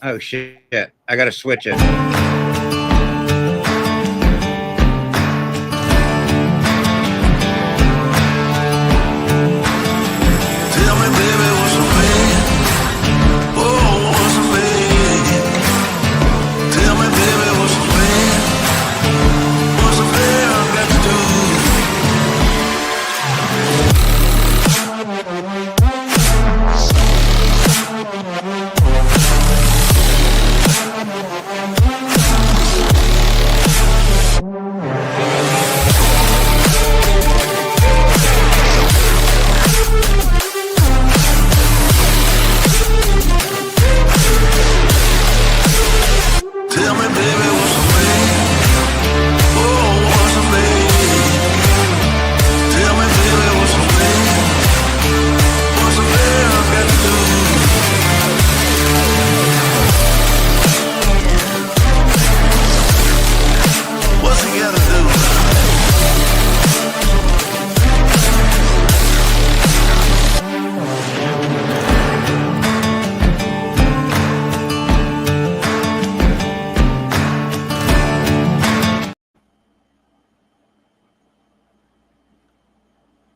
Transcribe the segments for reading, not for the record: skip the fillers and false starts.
Oh shit! I gotta switch it.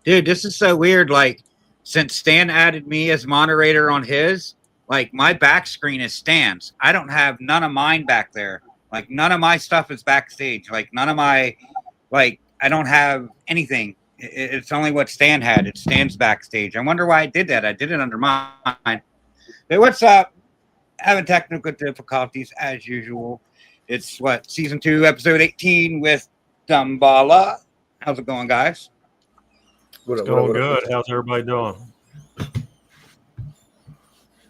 Dude, this is so weird. Like, since Stan added me as moderator on his, like, my back screen is Stan's. I don't have none of mine back there. Like, none of my stuff is backstage. Like, none of my, like, I don't have anything. It's only what Stan had. It's Stan's backstage. I wonder why I did that. I did it under mine. Hey, what's up? Having technical difficulties as usual. It's what, season 2, episode 18 with Damballah. How's it going, guys? It's going good. How's everybody doing?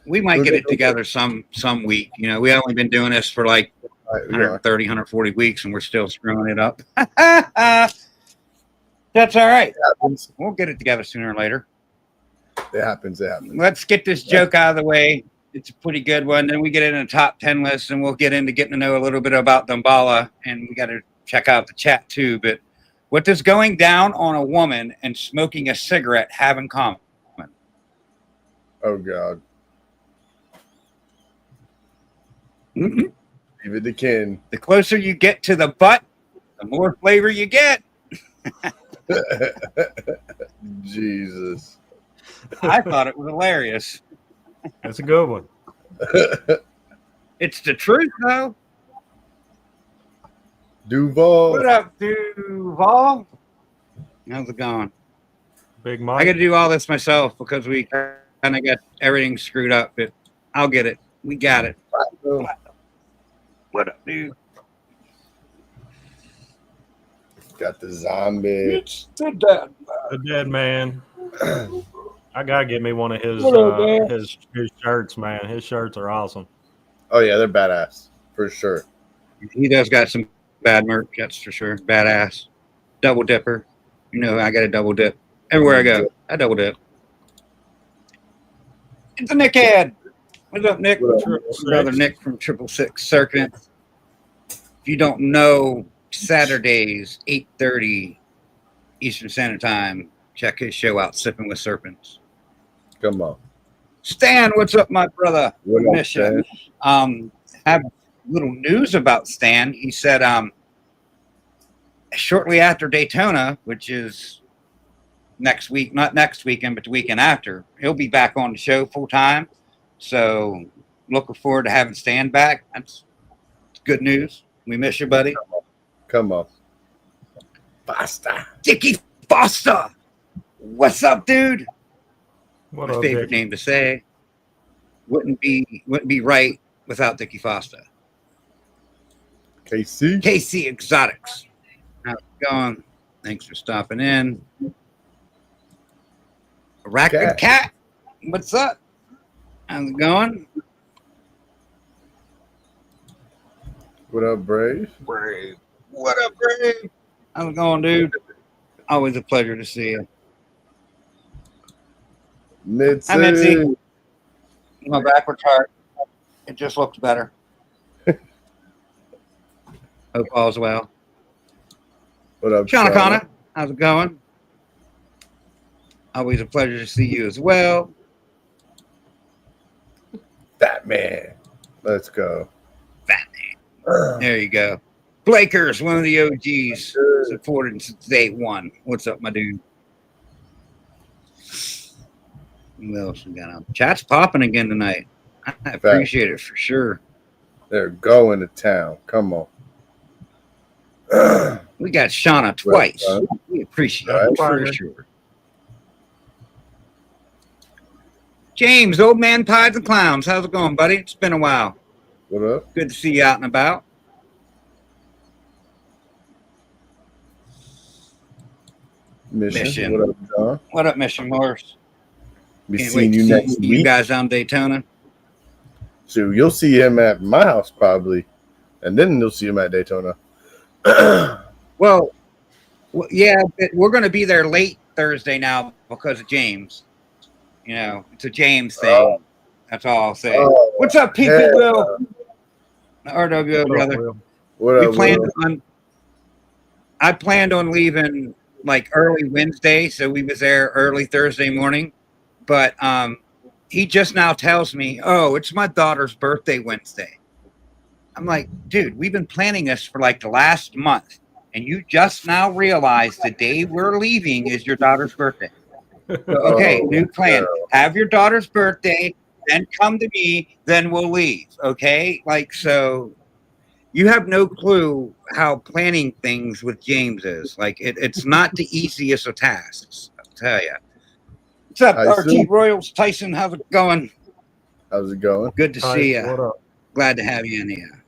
We might get it together some week. You know, we've only been doing this for like 130, 140 weeks, and we're still screwing it up. That's all right. We'll get it together sooner or later. It happens. It happens. Let's get this joke out of the way. It's a pretty good one. Then we get in a top 10 list, and we'll get into getting to know a little bit about Damballah, and we got to check out the chat too. But what does going down on a woman and smoking a cigarette have in common? Oh, God. Reptiles-Kenn. The closer you get to the butt, the more flavor you get. Jesus. I thought it was hilarious. That's a good one. It's the truth, though. Duval. What up, Duval? How's it going? Big Mike. I got to do all this myself because we kind of got everything screwed up, but I'll get it. We got it. What up, dude? Got the zombie. It's the dead man. I gotta get me one of his his shirts, man. His shirts are awesome. Oh yeah, they're badass for sure. He does got some bad merch, that's for sure. Badass. Double dipper. You know, I got a double dip. Everywhere I go, I double dip. It's a Nick Head. What's up, Nick? Brother Nick from 666 Circuit. If you don't know, Saturdays, 8:30 Eastern Standard Time, check his show out, Sipping with Serpents. Come on. Stan, what's up, my brother? What up, Stan? Have little news about Stan. He said shortly after Daytona, which is next week, not next weekend, but the weekend after, he'll be back on the show full time. So looking forward to having Stan back. That's good news. We miss you, buddy. Come on. Foster. Dickie Foster. What's up, dude? What My up, favorite Dick? name to say. Wouldn't be right without Dickie Foster. KC Exotics. How's it going? Thanks for stopping in. Racket Cat. What's up? How's it going? What up, Brave? Brave. What up, Brave? How's it going, dude? Always a pleasure to see you. Mitzi. Hi, Mitzi. My backwards heart. It just looks better. Hope all's well. What up, Shauna? How's it going? Always a pleasure to see you as well. That man. Let's go. Fat man. There you go. Blakers, one of the OGs, supported since day one. What's up, my dude? What else we got on? Chat's popping again tonight. I appreciate it for sure. They're going to town. Come on. We got Shauna twice. We appreciate it for sure. James, old man Tides and Clowns. How's it going, buddy? It's been a while. What up? Good to see you out and about. Mission. What up, John? What up, Mission Morris? Be Can't seeing wait you to next see week. you guys on Daytona. So you'll see him at my house probably, and then you'll see him at Daytona. Well, yeah, we're going to be there late Thursday now because of James. You know, it's a James thing. That's all I'll say. What's up, people? Will? RWO, brother. What up? I planned on leaving like early Wednesday, so we was there early Thursday morning. But he just now tells me, "Oh, it's my daughter's birthday Wednesday." I'm like, dude, we've been planning this for like the last month, and you just now realize the day we're leaving is your daughter's birthday. So, okay, new plan. Have your daughter's birthday, then come to me, then we'll leave. Okay, like so. You have no clue how planning things with James is. Like it's not the easiest of tasks. I'll tell you. What's up, RT Royals? Tyson, how's it going? How's it going? Good to see you. What up? Glad to have you in here.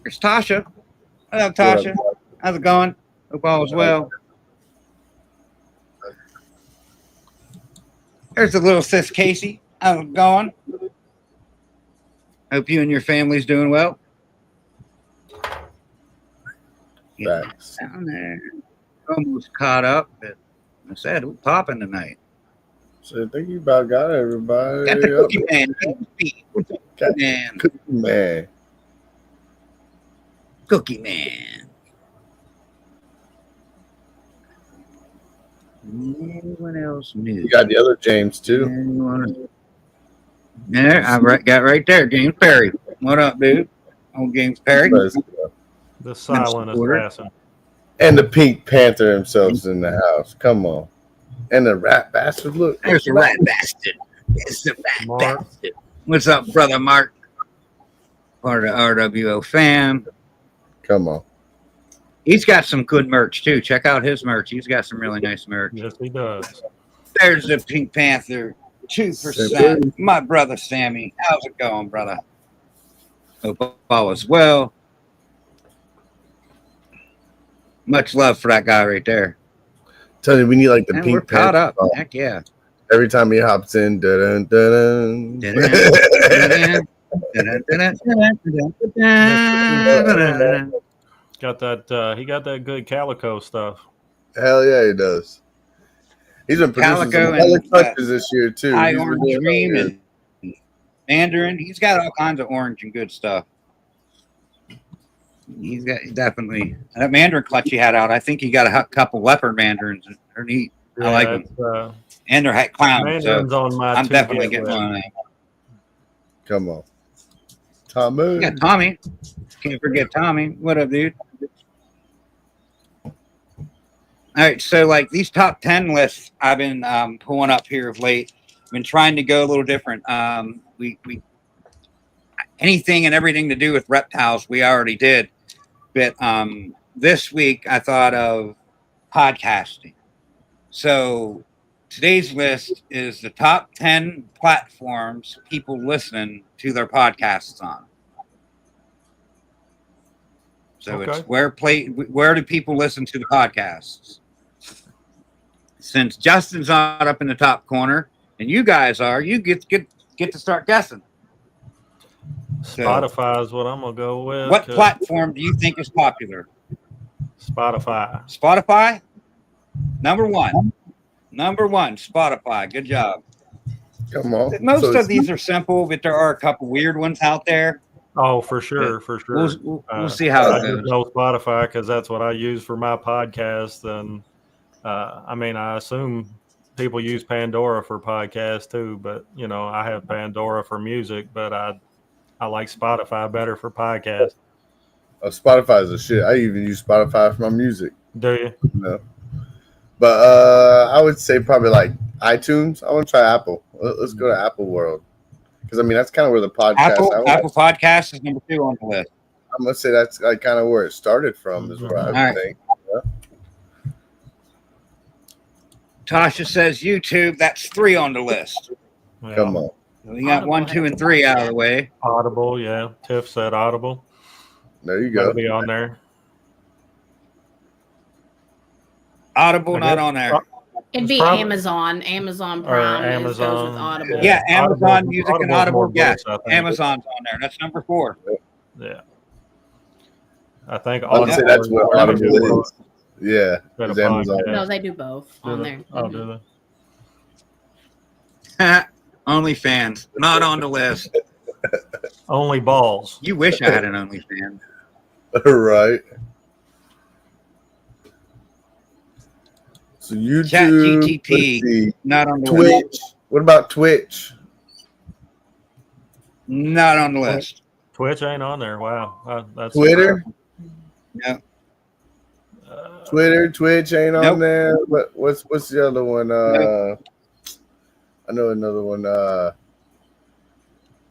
There's Tasha. What up, Tasha? How's it going? Hope all is well. There's the little sis Casey. How's it going? Hope you and your family's doing well. Thanks. Down there. Almost caught up, but I said we're popping tonight. So I think you about got everybody. Got the Cookie Man. What's up, Cookie Man? Cookie Man. Cookie Man. Anyone else new? You got the other James too. There, I got right there, James Perry. What up, dude? Old James Perry. The silent assassin. And the Pink Panther himself's in the house. Come on. And the rat bastard. Look. There's the rat bastard. It's the rat bastard. What's up, brother Mark? Part of the RWO fam. Come on. He's got some good merch too. Check out his merch. He's got some really nice merch. Yes, he does. There's the Pink Panther. 2%. My brother Sammy. How's it going, brother? Hope all is well. Much love for that guy right there. Tell you, we need like the And Pink we're caught Panther. up. Heck yeah. Every time he hops in, dun dun dun. Got that. He got that good calico stuff. Hell yeah, he does. He's been producing some hella clutches this year too. High Orange Dream and Mandarin. He's got all kinds of orange and good stuff. He's got definitely that Mandarin clutch he had out. I think he got a couple leopard mandarins. They're neat. Yeah, I like them. And they're clowns. So on my I'm definitely getting one of them. Come on, Tommy. You got Tommy. Can't forget Tommy. What up, dude? All right, so like these top 10 lists I've been pulling up here of late. I've been trying to go a little different. We anything and everything to do with reptiles we already did, but this week I thought of podcasting. So today's list is the top 10 platforms people listen to their podcasts on. So it's where do people listen to the podcasts? Since Justin's not up in the top corner and you guys are, you get to start guessing. Spotify is what I'm gonna go with. What platform do you think is popular? Spotify. Spotify? Number one, Spotify. Good job. Come on. Most of these are simple, but there are a couple weird ones out there. Oh, for sure. We'll see how it goes. I know Spotify because that's what I use for my podcast, and I mean, I assume people use Pandora for podcasts too, but you know, I have Pandora for music, but I like Spotify better for podcasts. Oh, Spotify is a shit. I even use Spotify for my music. Do you? No. But I would say probably like iTunes. I want to try Apple. Let's go to Apple World. Because, I mean, that's kind of where the podcast... Apple Podcast is number 2 on the list. I'm going to say that's like kind of where it started from is what I would think. Yeah. Tasha says YouTube. That's 3 on the list. Yeah. Come on. We got 1, 2, and 3 out of the way. Audible, yeah. Tiff said Audible. There you go. That'll be on there. Audible, not on there. It'd be Amazon Prime. Amazon. Goes with Audible. Yeah, Amazon Audible, Music and Audible's Audible. more Yes, books, I think. Amazon's on there. That's number 4. Yeah. I think I would say that's where Audible is. Yeah. Better It's Amazon. podcast. No, they do both on there. Oh, do OnlyFans, not on the list. they? Only balls. You wish I had an OnlyFans. Right. So YouTube, ChatGPT, let's see, not on the Twitch. list. What about Twitch? Not on the list. Twitch ain't on there. Wow. That's Twitter? No. Twitter, Twitch ain't on Nope. there. What's the other one? I know another one.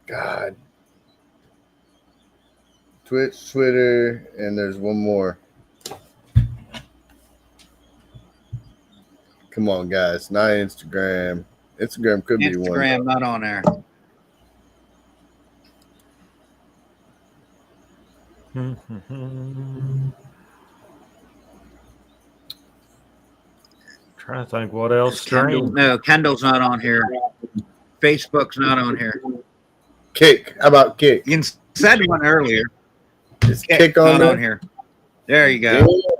God. Twitch, Twitter, and there's one more. Come on, guys. Not Instagram. Instagram could be one. Instagram, not on there. Trying to think what else. Kendall's not on here. Facebook's not on here. Kick. How about Kick? You said one earlier. Is Kick on not there? on here. There you go. Yeah.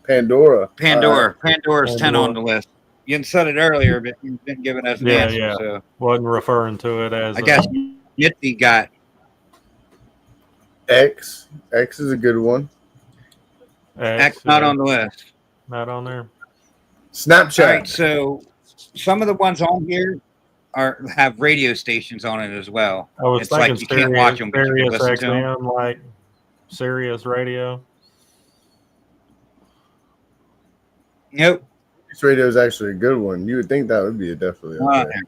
Pandora. Pandora's 10 on the list. You said it earlier, but you didn't give it as an answer. Yeah. So Wasn't referring to it as. I guess Nifty got X. X is a good one. X not on the list. Not on there. Snapchat. All right, so some of the ones on here have radio stations on it as well. I was It's thinking like you can't watch them, but you can Sirius listen to them. XM, like Sirius Radio. Nope. This radio is actually a good one. You would think that would be definitely Not on okay.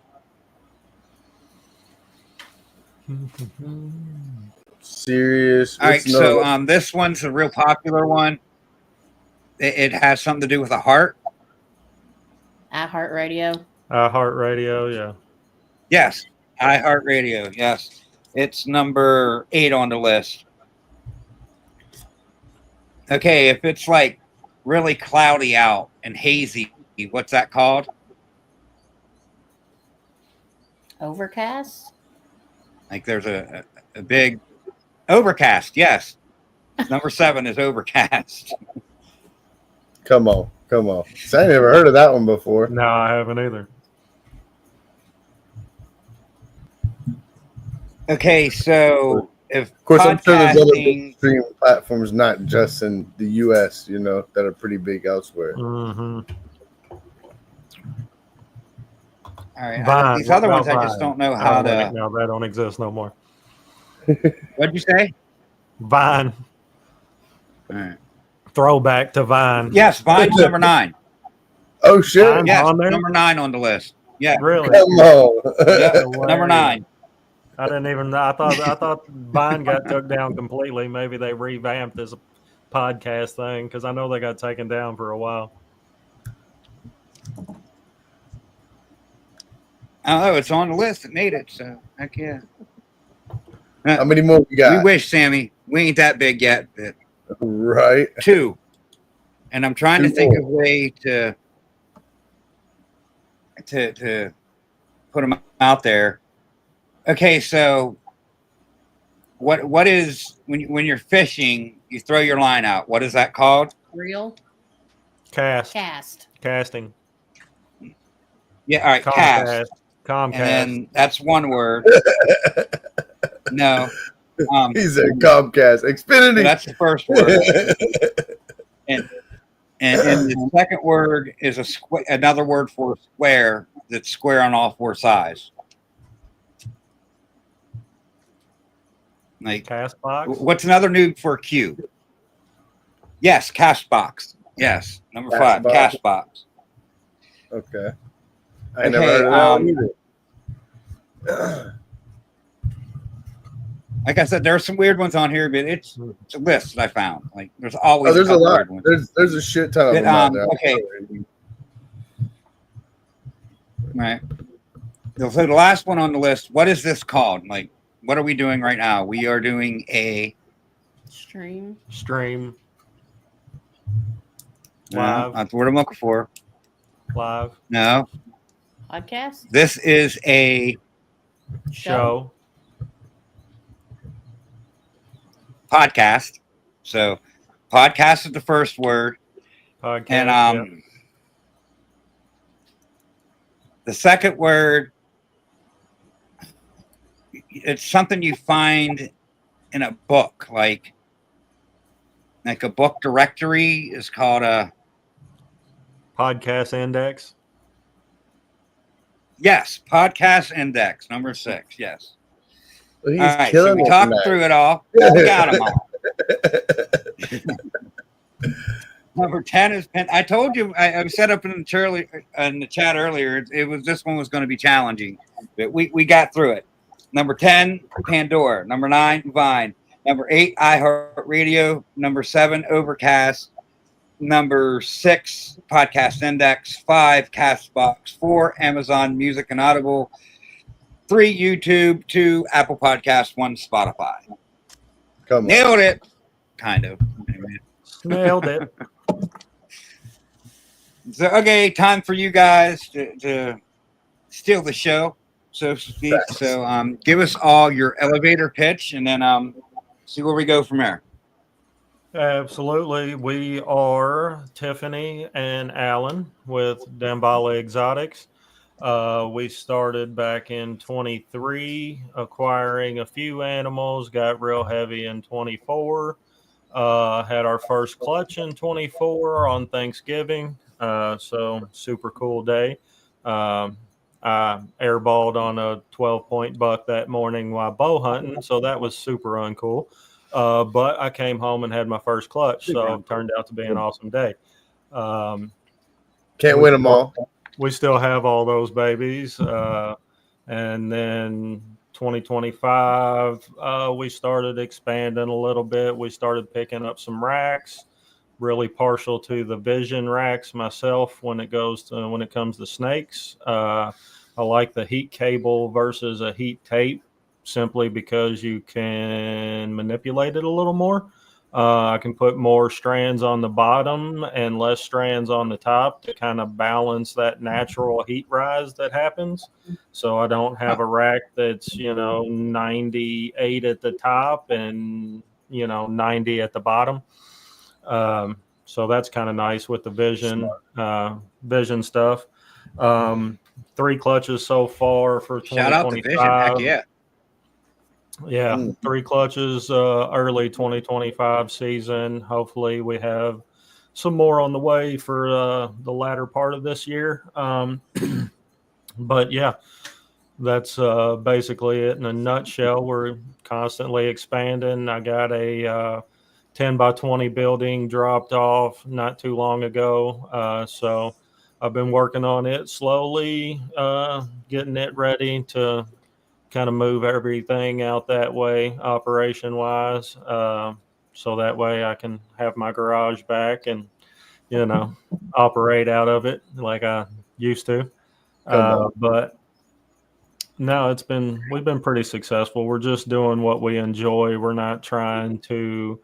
there. Serious. All right, What's another so one? this one's a real popular one. It has something to do with a heart. iHeartRadio. iHeartRadio, yeah. Yes, iHeartRadio. Yes, it's number 8 on the list. Okay, if it's like really cloudy out and hazy, what's that called? Overcast. Like there's a big overcast. Yes, number 7 is overcast. Come on. So I never heard of that one before. No, I haven't either. Okay, so if Of course, I'm sure there's other podcasting, big streaming platforms, not just in the U.S., that are pretty big elsewhere. Mm-hmm. all right, Vine. these other What ones I about just Vine? don't know how to. No, that don't exist no more. What'd you say? Vine. All right. Throwback to Vine. Yes, Vine's number 9. Oh, shit. Vine? Yes, On there? number 9 on the list. Yeah, Really? Come on. yeah, No way. number 9. I didn't even. I thought Vine got took down completely. Maybe they revamped this podcast thing because I know they got taken down for a while. Oh, it's on the list. It made it. So heck yeah. How many more we We got? wish, Sammy. We ain't that big yet, but Right. 2. And I'm trying to Two think more. of a way to put them out there. Okay, so what is when you're fishing, you throw your line out. What is that called? Reel. Cast. Casting. Yeah, all right, cast. Comcast. And then that's one word. No. He said Comcast. So Xfinity. that's the first word. And And the second word is another word for square that's square on all four sides. Like Cast box. What's another new for Q? Yes, cast box. Yes, number 5, cast box. Okay. I never heard of that either. Like I said, there are some weird ones on here, but it's a list that I found. Like there's always there's a lot. Weird ones. There's a shit ton of them out there. Okay. Right. So the last one on the list, what is this called? Like, what are we doing right now? We are doing a stream. Live. That's what I'm looking for. Live. No. Podcast. This is a show. Podcast. So podcast is the first word. Podcast. And the second word, it's something you find in a book, like a book directory is called a podcast index. Yes, podcast index, number 6. Yes. Well, he's all right, killing so we talked through it all. We got them all. Number 10 is pen. I told you, I set up in the chat earlier. This one was going to be challenging, but we got through it. Number 10, Pandora. Number 9, Vine. Number 8, iHeartRadio. Number 7, Overcast. Number 6, Podcast Index. 5, Castbox. 4, Amazon Music and Audible. 3, YouTube. 2, Apple Podcast. 1, Spotify. Come on. Nailed it. Kind of. Anyway. Nailed it. So, okay, time for you guys to steal the show, so to speak. So, give us all your elevator pitch, and then see where we go from there. Absolutely. We are Tiffany and Alan with Damballah Exotics. We started back in 23, acquiring a few animals, got real heavy in 24. Had our first clutch in 24 on Thanksgiving. So super cool day. I airballed on a 12-point buck that morning while bow hunting. So that was super uncool. But I came home and had my first clutch. So it turned out to be an awesome day. Can't win them all. We still have all those babies. And then 2025, we started expanding a little bit. We started picking up some racks, really partial to the Vision racks myself when it comes to snakes. I like the heat cable versus a heat tape simply because you can manipulate it a little more. I can put more strands on the bottom and less strands on the top to kind of balance that natural heat rise that happens. So I don't have a rack that's, 98 at the top and, 90 at the bottom. So that's kind of nice with the Vision stuff. 3 clutches so far for 2025. Shout out to Vision. Heck yeah. Yeah, 3 clutches, early 2025 season. Hopefully we have some more on the way for the latter part of this year. But yeah, that's basically it in a nutshell. We're constantly expanding. I got a 10 by 20 building dropped off not too long ago. So I've been working on it slowly, getting it ready to kind of move everything out that way operation wise. So that way I can have my garage back and, operate out of it like I used to. But no, we've been pretty successful. We're just doing what we enjoy. We're not trying to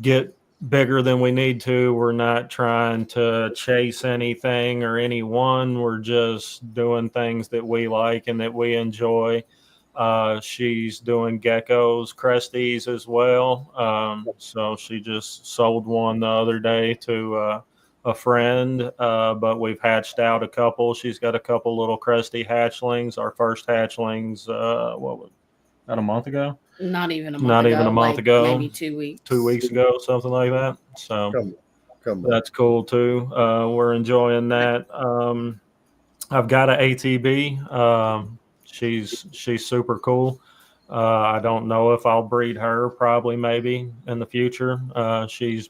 get bigger than we need to. We're not trying to chase anything or anyone. We're just doing things that we like and that we enjoy. She's doing geckos, cresties as well. So she just sold one the other day to a friend, but we've hatched out a couple. She's got a couple little cresty hatchlings. Our first hatchlings, about a month ago? Not even a month ago. Maybe 2 weeks. 2 weeks ago, something like that. So Come on. That's cool too. We're enjoying that. I've got an ATB. She's super cool. I don't know if I'll breed her. Probably, maybe in the future. She's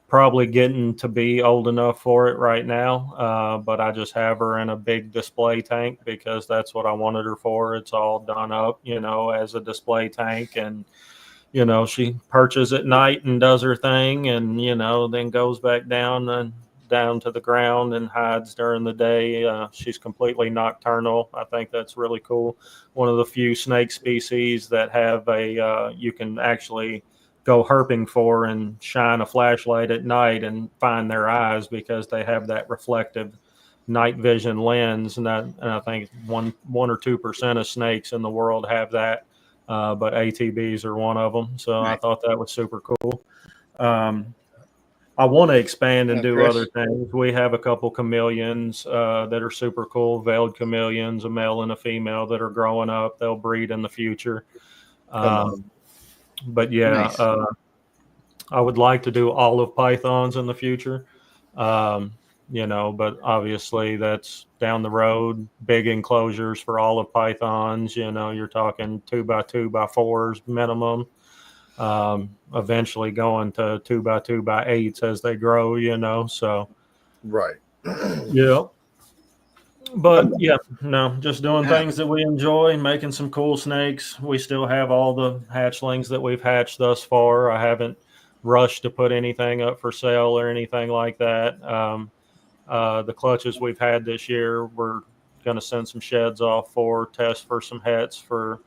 probably getting to be old enough for it right now. But I just have her in a big display tank because that's what I wanted her for. It's all done up, as a display tank, and she perches at night and does her thing, and then goes back down to the ground and hides during the day. She's completely nocturnal. I think that's really cool. One of the few snake species that have you can actually go herping for and shine a flashlight at night and find their eyes because they have that reflective night vision lens. And I think 1 or 2% of snakes in the world have that. But ATBs are one of them. So I thought that was super cool. I want to expand and do other things. We have a couple chameleons that are super cool, veiled chameleons, a male and a female that are growing up. They'll breed in the future. But yeah, I would like to do olive pythons in the future. But obviously that's down the road. Big enclosures for olive pythons, you're talking 2x2x4s minimum. Eventually going to 2x2x8s as they grow, so. Right. Yeah. But yeah, no, just doing things that we enjoy, making some cool snakes. We still have all the hatchlings that we've hatched thus far. I haven't rushed to put anything up for sale or anything like that. The clutches we've had this year, we're going to send some sheds off for test for some hets for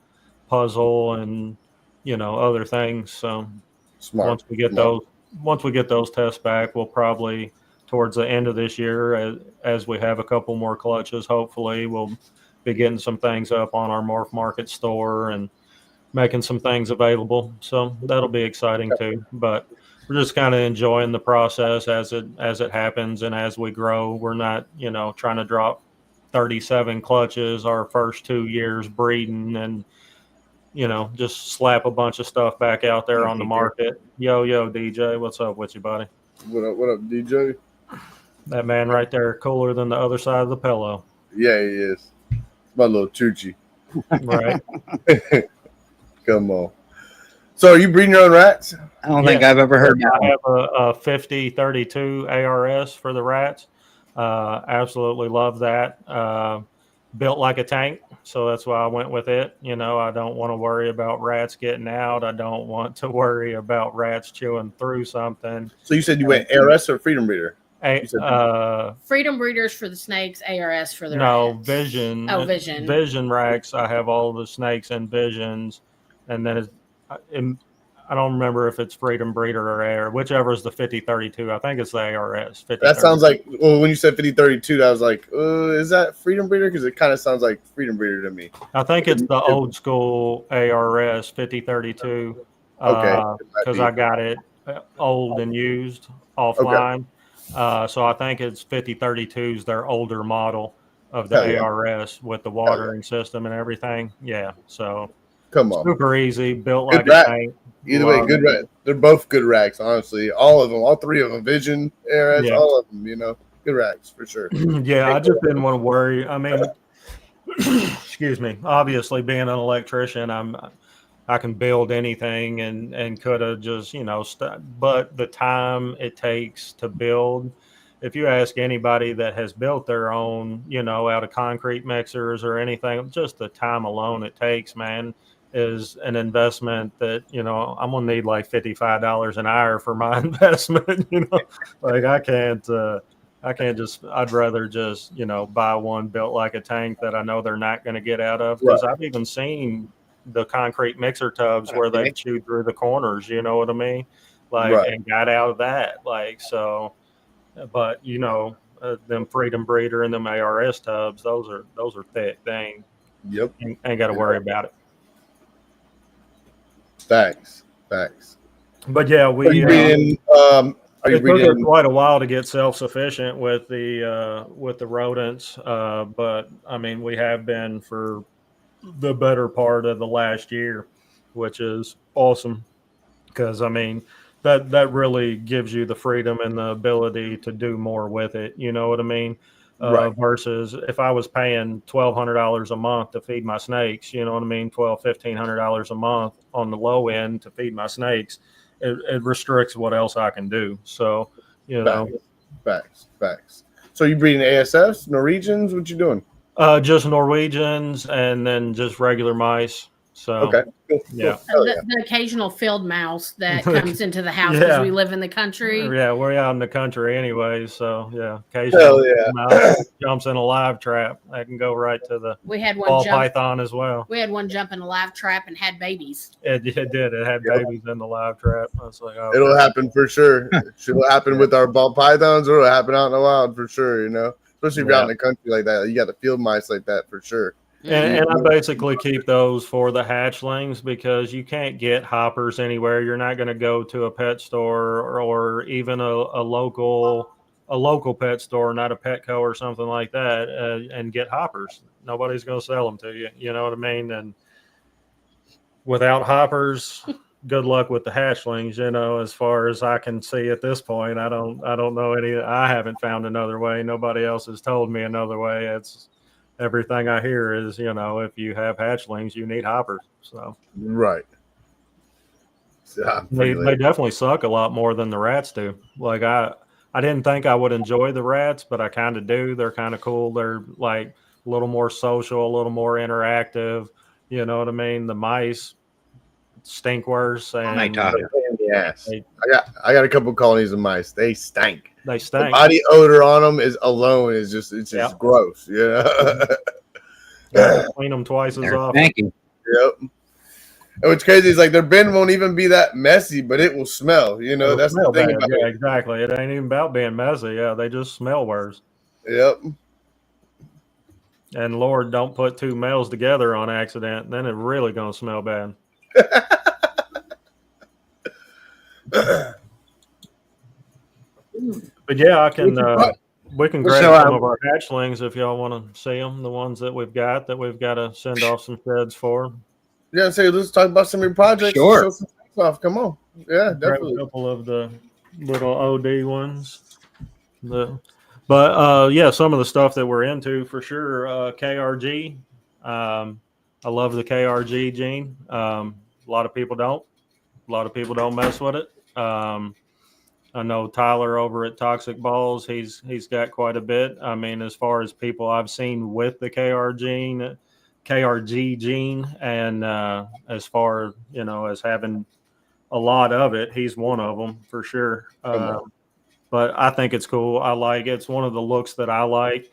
puzzle and other things. So once we get those tests back, we'll probably towards the end of this year, as we have a couple more clutches, hopefully we'll be getting some things up on our Morph Market store and making some things available. So that'll be exciting too. But we're just kind of enjoying the process as it happens and as we grow. We're not, trying to drop 37 clutches our first 2 years breeding and just slap a bunch of stuff back out there on the market. Yo, DJ, what's up with you, buddy? What up, DJ? That man right there, cooler than the other side of the pillow. Yeah, he is. My little choochie. Right. Come on. So are you breeding your own rats? I don't think I've ever heard that. I have a 5032 ARS for the rats. Absolutely love that. Built like a tank, so that's why I went with it. I don't want to worry about rats getting out. I don't want to worry about rats chewing through something. So you said you went ARS or Freedom Breeder? Freedom Breeders for the snakes, ARS for the rats. Vision. Oh, Vision. Vision racks. I have all the snakes and Visions, and then I don't remember if it's Freedom Breeder or AR, whichever is the 5032. I think it's the ARS. That sounds like, when you said 5032, I was like, is that Freedom Breeder? Because it kind of sounds like Freedom Breeder to me. I think it's the old school ARS 5032. Okay. Because I got it old and used offline. Okay. So I think it's 5032s, their older model of the ARS with the watering system and everything. Yeah. So come on. Super easy, built good like a tank. Either way, good racks. They're both good racks, honestly. All of them, all three of them, Vision, ARS, all of them, good racks for sure. Yeah, I just didn't want to worry. I mean, excuse me. Obviously, being an electrician, I can build anything and could have just, but the time it takes to build, if you ask anybody that has built their own, out of concrete mixers or anything, just the time alone it takes, man, is an investment that, I'm going to need like $55 an hour for my investment, like I'd rather just, buy one built like a tank that I know they're not going to get out of. Because I've even seen the concrete mixer tubs where they've chewed through the corners, you know what I mean? And got out of that. So, but them Freedom Breeder and them ARS tubs, those are thick. They ain't got to worry about it. Thanks. But yeah, it took us quite a while to get self-sufficient with the rodents. But I mean, we have been for the better part of the last year, which is awesome. Because I mean, that really gives you the freedom and the ability to do more with it. You know what I mean? Right. Versus if I was paying $1,200 a month to feed my snakes, you know what I mean? $1,500 a month on the low end to feed my snakes. It restricts what else I can do. So, you know, Facts. So you breeding ASFs, Norwegians? What you doing? just Norwegians and then just regular mice. So okay, cool. Yeah. The occasional field mouse that comes into the house because we live in the country. Yeah, we're out in the country anyway, so yeah. Occasionally mouse jumps in a live trap. I can go right to the ball python as well. We had one jump in a live trap and had babies. It did. It had babies in the live trap. I was like, oh, it'll happen for sure. It'll happen with our ball pythons, or it'll happen out in the wild for sure. You know, especially if you're out in the country like that, you got the field mice like that for sure. And I basically keep those for the hatchlings because you can't get hoppers anywhere. You're not going to go to a pet store or even a local pet store, not a Petco or something like that, and get hoppers. Nobody's going to sell them to you. You know what I mean? And without hoppers, good luck with the hatchlings. You know, as far as I can see at this point, I don't know any. I haven't found another way. Nobody else has told me another way. It's everything I hear is, you know, if you have hatchlings, you need hoppers. So right. They definitely suck a lot more than the rats do. Like I didn't think I would enjoy the rats, but I kind of do. They're kind of cool. They're like a little more social, a little more interactive. You know what I mean? The mice stink worse. And yes. I got a couple colonies of mice. They stink. They stink. The body odor on them is just gross. Yeah. Clean them twice as often. Thank you. Yep. And what's crazy is like their bin won't even be that messy, but it will smell. You know, that's the thing about it. Exactly. It ain't even about being messy. Yeah, they just smell worse. Yep. And Lord, don't put two males together on accident. Then it's really gonna smell bad. But yeah, I can. We can grab some of our hatchlings if y'all want to see them. The ones that we've got to send off some sheds for. Yeah, so let's talk about some of your projects. Sure. Show some off. Come on. Yeah, definitely. Grab a couple of the little OD ones. But yeah, some of the stuff that we're into for sure. KRG. I love the KRG gene. A lot of people don't. A lot of people don't mess with it. I know Tyler over at Toxic Balls. He's got quite a bit. I mean, as far as people I've seen with the KRG gene, and as far as having a lot of it, he's one of them for sure. But I think it's cool. I like it. It's one of the looks that I like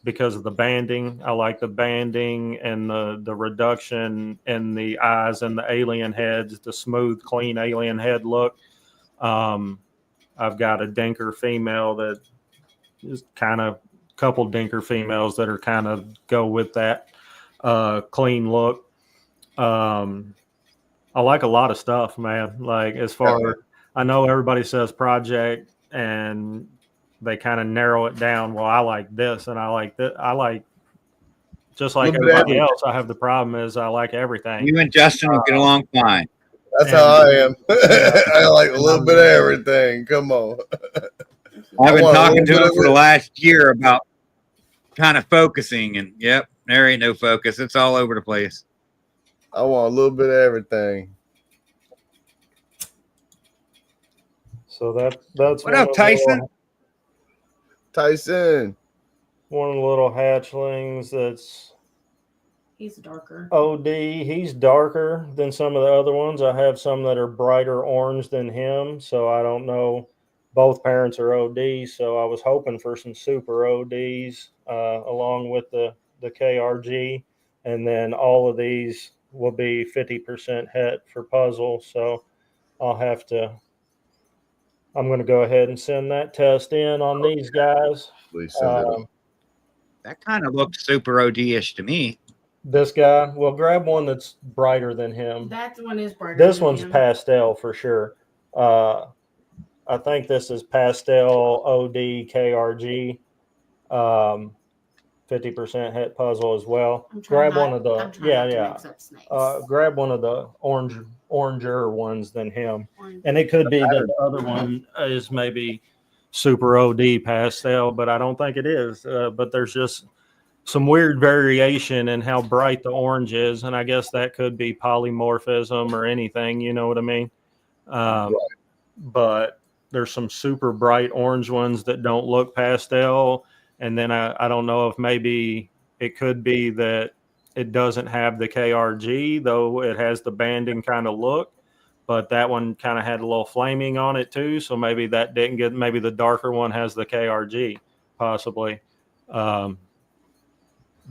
because of the banding. I like the banding and the reduction in the eyes and the alien heads, the smooth, clean alien head look. I've got a dinker female that is kind of couple dinker females that are kind of go with that clean look. I like a lot of stuff, man. Like as far I know everybody says project and they kind of narrow it down. Well, I like this and I like that. I like just like everybody else. I have the problem is I like everything. You and Justin will get along fine. That's how I am. I like a little bit of everything. Come on. I've been talking to him for the last year about kind of focusing, and yep, there ain't no focus. It's all over the place. I want a little bit of everything. So that's what up, Tyson? Tyson. One of the little hatchlings he's darker. OD. He's darker than some of the other ones. I have some that are brighter orange than him, so I don't know. Both parents are OD, so I was hoping for some super ODs along with the KRG, and then all of these will be 50% het for puzzle. So I'm going to go ahead and send that test in on these guys. Please send it. That kind of looks super OD-ish to me. This guy, well, grab one that's brighter than him. That one is brighter. This one's pastel for sure. I think this is pastel OD KRG. 50% het puzzle as well. Grab Grab one of the grab one of the oranger ones than him. And it could be that the other one is maybe super OD pastel, but I don't think it is. But there's just some weird variation in how bright the orange is, and I guess that could be polymorphism or anything, you know what I mean? Right. But there's some super bright orange ones that don't look pastel, and then I don't know if maybe it could be that it doesn't have the KRG, though it has the banding kind of look, but that one kind of had a little flaming on it too, so maybe that didn't get, maybe the darker one has the KRG, possibly.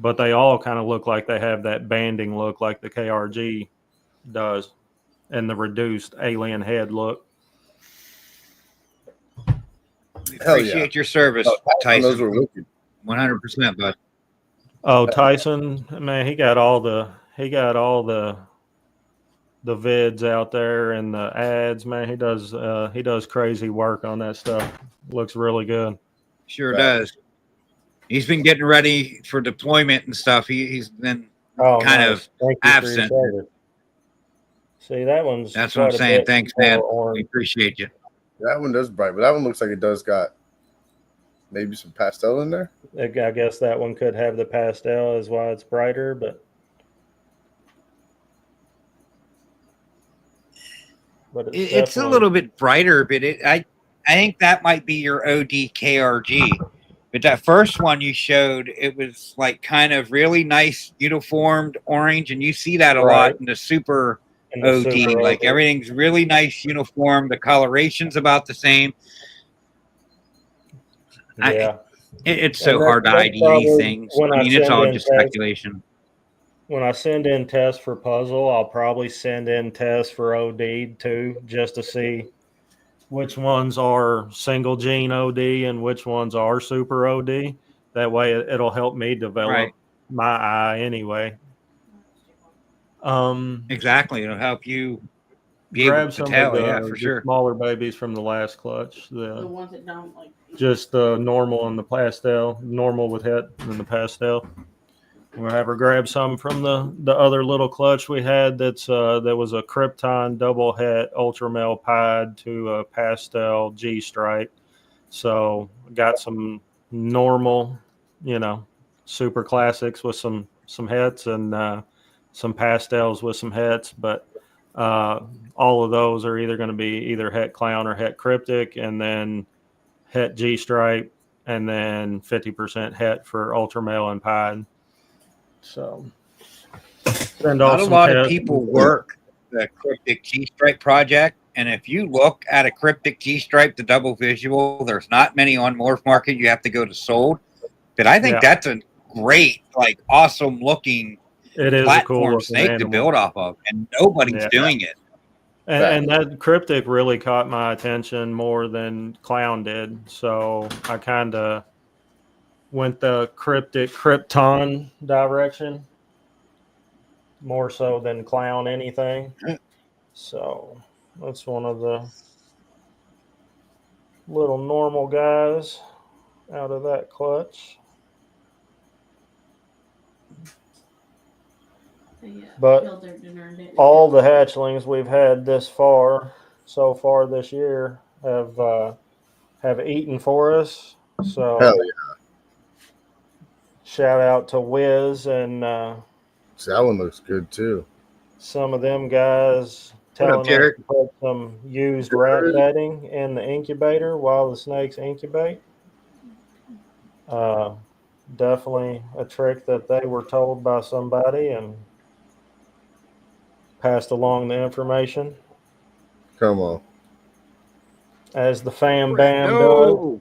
But they all kind of look like they have that banding look like the KRG does, and the reduced alien head look. Appreciate your service, Tyson. Those were wicked. 100%, bud. Oh, Tyson, man, he got all the vids out there and the ads, man. He does crazy work on that stuff. Looks really good. Sure does. He's been getting ready for deployment and stuff. He's been kind of absent. See, that one's. That's what I'm saying. Thanks, man. We appreciate you. That one does bright, but that one looks like it does got maybe some pastel in there. I guess that one could have the pastel, is why it's brighter, but it's a little bit brighter. But I think that might be your OD KRG. But that first one you showed, it was like kind of really nice uniformed orange, and you see that a lot in the super OD. Like everything's really nice uniform. The coloration's about the same. Yeah, it's so hard to ID anything. So, I mean, it's all just speculation. When I send in tests for puzzle, I'll probably send in tests for OD too, just to see which ones are single gene OD and which ones are super OD. That way it'll help me develop my eye anyway. Exactly. It'll help you be grab able to some tell, of the, for sure. Smaller babies from the last clutch. The ones that don't like just the normal and the pastel, normal with het and the pastel. We'll have her grab some from the other little clutch we had. That was a Krypton double het ultra male pied to a pastel G stripe. So got some normal, super classics with some hets and some pastels with some hets. But all of those are either going to be either het clown or het cryptic, and then het G stripe, and then 50% het for ultra male and pied. So, not a lot of people work the cryptic G-stripe project, and if you look at a cryptic G-stripe, the double visual, there's not many on Morph Market. You have to go to Sold, but I think that's a great, awesome looking platform snake to build off of, and nobody's doing it. And that cryptic really caught my attention more than clown did, so I kind of went the cryptic Krypton direction more so than clown anything. So that's one of the little normal guys out of that clutch. But all the hatchlings we've had so far this year have eaten for us. So hell yeah. Shout out to Wiz and that one looks good too. Some of them guys telling us to put some used rat bedding in the incubator while the snakes incubate. Definitely a trick that they were told by somebody and passed along the information. Come on. As the fam bam does.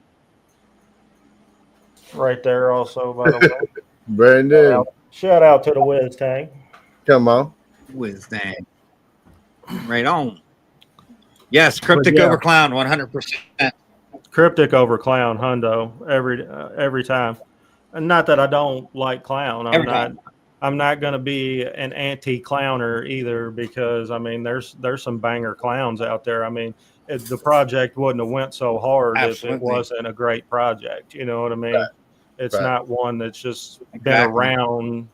Right there also, by the way. Brandon. Shout out to the Wiz Tank. Come on. Wiz Tank. Right on. Yes, cryptic over clown, 100%. Cryptic over clown, hundo, every time. And not that I don't like clown. I'm not going to be an anti-clowner either, because there's some banger clowns out there. The project wouldn't have went so hard if it wasn't a great project. You know what I mean? It's Right. not one that's just been Exactly. around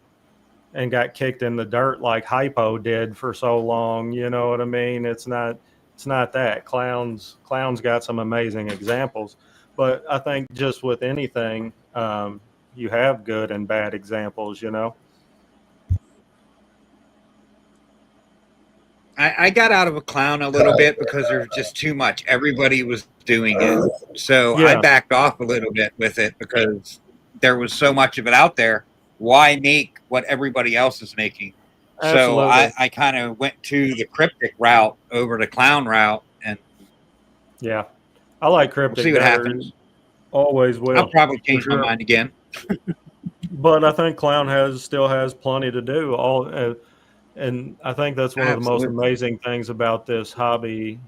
and got kicked in the dirt like Hypo did for so long. You know what I mean? It's not that. Clowns got some amazing examples, but I think just with anything, you have good and bad examples, you know? I got out of a clown a little bit because there was just too much. Everybody was doing it. So I Yeah. backed off a little bit with it because there was so much of it out there. Why make what everybody else is making? So Absolutely. I kind of went to the cryptic route over the clown route, and Yeah. I like we'll cryptic see what better. happens. Always will. I'll probably for change my sure. mind again. But I think clown still has plenty to do. And I think that's one of the most Absolutely. amazing things about this hobby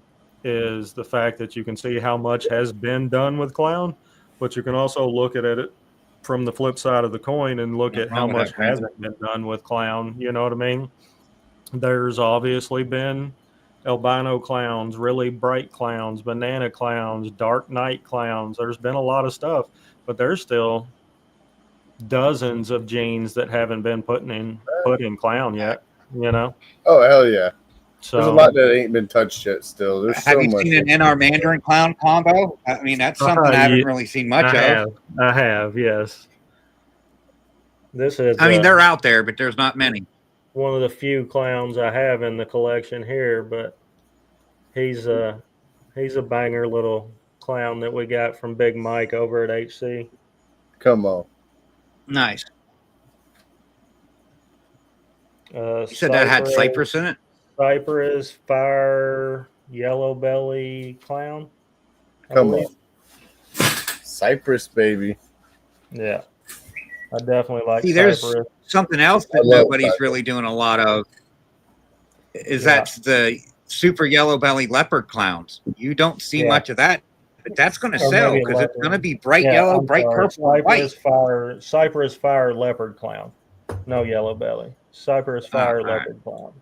is the fact that you can see how much has been done with clown, but you can also look at it from the flip side of the coin and look Nothing at how wrong with much that, Brent. hasn't been done with clown. You know what I mean? There's obviously been albino clowns, really bright clowns, banana clowns, dark night clowns. There's been a lot of stuff, but there's still dozens of genes that haven't been put in clown yet, you know? Oh hell yeah! There's a So lot that ain't been touched yet. Still, there's Have so you much. seen an NR Mandarin clown combo? I mean, that's something I haven't really seen much of. I have, yes. This is I mean, they're out there, but there's not many. one of the few clowns I have in the collection here, but he's a banger little clown that we got from Big Mike over at HC. Come on. Nice. You said that had cypress in it? Cypress, fire, yellow belly clown. Come on. Cypress, baby. Yeah. I definitely like See, Cypress. there's something else that nobody's really doing a lot of. That's the super yellow belly leopard clowns. You don't see much of that, but that's going to sell because it's going to be bright yellow, bright purple, white. Cypress fire leopard clown. No yellow belly. Cypress fire leopard clown.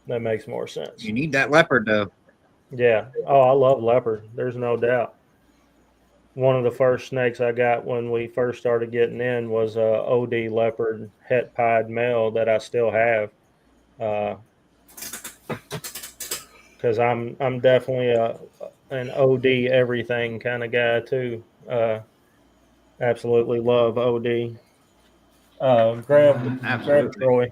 That makes more sense. You need that leopard though. Yeah. Oh, I love leopard. There's no doubt. One of the first snakes I got when we first started getting in was a OD leopard het pied male that I still have. Because I'm definitely an OD everything kind of guy too. Absolutely love OD. Grab Troy.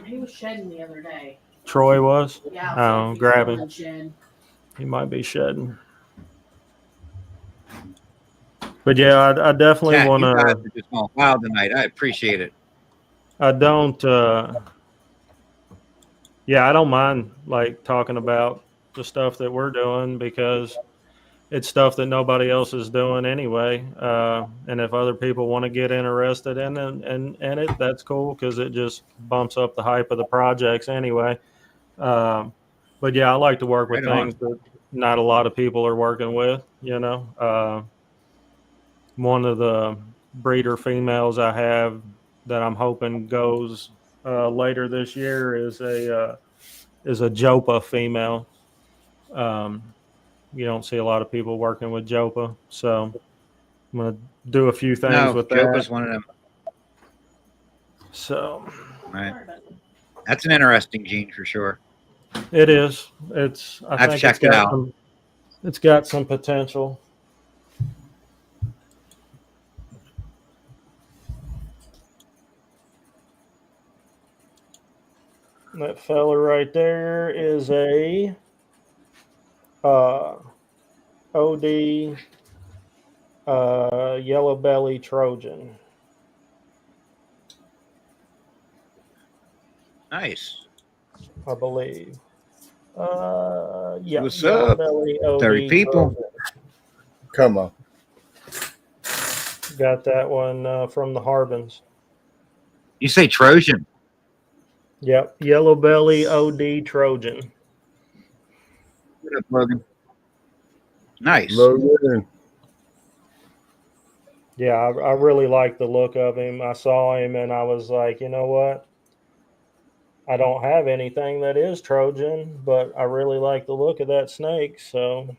He was shedding the other day. Troy was? Yeah. Oh, grab him. He might be shedding. But yeah, I definitely want to. You guys are just going wild tonight. I appreciate it. I don't. Yeah, I don't mind like talking about the stuff that we're doing because it's stuff that nobody else is doing anyway. And if other people want to get interested in it, that's cool because it just bumps up the hype of the projects anyway. But yeah, I like to work with things that not a lot of people are working with. You know, one of the breeder females I have that I'm hoping goes later this year is a Jopa female. You don't see a lot of people working with Jopa, so I'm gonna do a few things with that. Jopa's one of them. So, right, that's an interesting gene for sure. It is. I've checked it out. It's got some potential. That fella right there is a OD yellow belly Trojan. Nice. I believe. Yeah. What's up? 30 people. Trojan. Come on. Got that one from the Harbins. You say Trojan? Yep, yellow belly OD Trojan. What up, Logan? Nice. Logan. Yeah, I really like the look of him. I saw him and I was like, you know what? I don't have anything that is Trojan, but I really like the look of that snake. So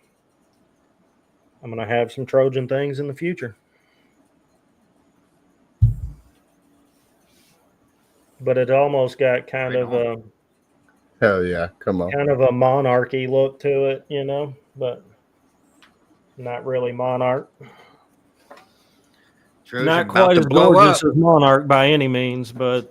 I'm going to have some Trojan things in the future. but it almost got kind of a hell yeah, come on, kind of a monarchy look to it, you know, but not really monarch. Trojan Not about quite to as blow gorgeous up. as monarch by any means, but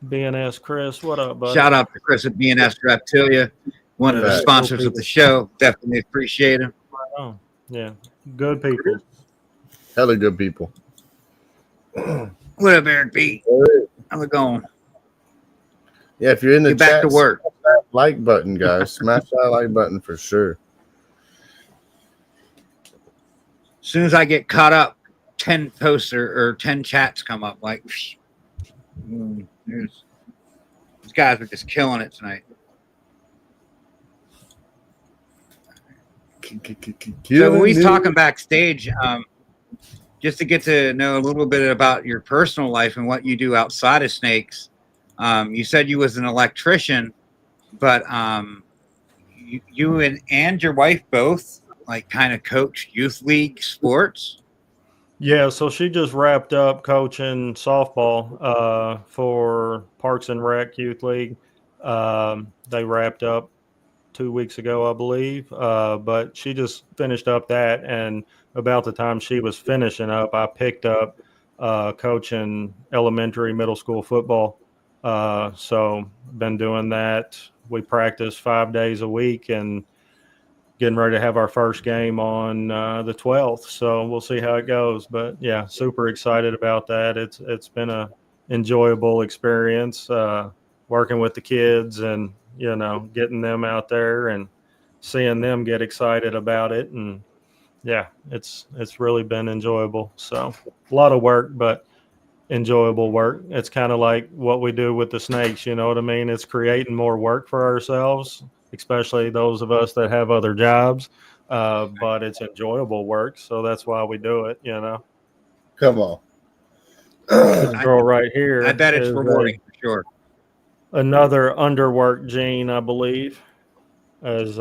BNS Chris, what up, buddy? Shout out to Chris at BNS Reptilia, one of the Right. sponsors of the show. Definitely appreciate him. Oh, yeah, good people. hella good people. What up, Eric B? How's it going? Yeah, if you're in the Get back chat, to work. smash that like button, guys. Smash that like button for sure. As soon as I get caught up, 10 posts or 10 chats come up. Like, these guys are just killing it tonight. So when we was talking backstage, just to get to know a little bit about your personal life and what you do outside of snakes, you said you was an electrician, but you and your wife both like kind of coach youth league sports. Yeah, so she just wrapped up coaching softball for Parks and Rec Youth League. They wrapped up 2 weeks ago, I believe, but she just finished up that, and about the time she was finishing up, I picked up coaching elementary, middle school football. So been doing that. We practice 5 days a week and getting ready to have our first game on the 12th. So we'll see how it goes. But yeah, super excited about that. It's been a enjoyable experience working with the kids and, you know, getting them out there and seeing them get excited about it. And yeah, it's really been enjoyable. So a lot of work, but enjoyable work. It's kind of like what we do with the snakes, you know what I mean? It's creating more work for ourselves, especially those of us that have other jobs, but it's enjoyable work, so that's why we do it, you know. Come on. This girl right here, I bet it's rewarding for sure. Another underworked gene, I believe, as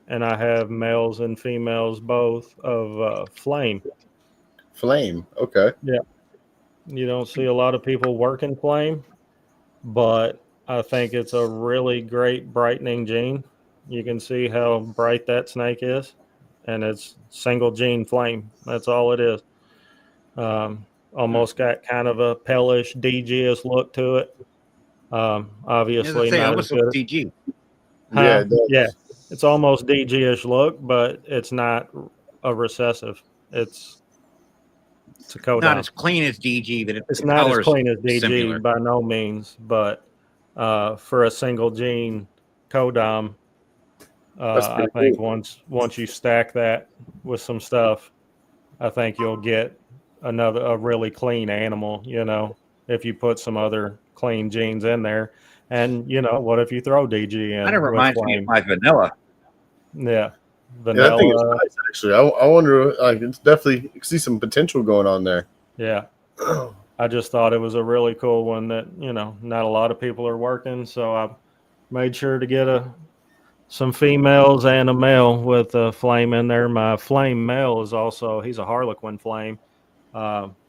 and I have males and females both of flame. Flame, okay. Yeah. You don't see a lot of people working flame, but I think it's a really great brightening gene. You can see how bright that snake is, and it's single gene flame. That's all it is. Almost got kind of a palish DGS look to it. Obviously not as good. DG. Huh? Yeah, it's almost DG-ish look, but it's not a recessive. It's a codon. Not as clean as DG, but it's not as clean as DG similar. By no means. But for a single gene codom, I think cool. once you stack that with some stuff, I think you'll get a really clean animal. You know, if you put some other clean genes in there, and you know, what if you throw DG in? Kind of reminds me of my vanilla. Yeah. Vanilla. Yeah, I think it's nice, actually. I wonder, like, it's definitely, you see some potential going on there. Yeah. I just thought it was a really cool one that, you know, not a lot of people are working. So I made sure to get some females and a male with a flame in there. My flame male is also, he's a Harlequin flame,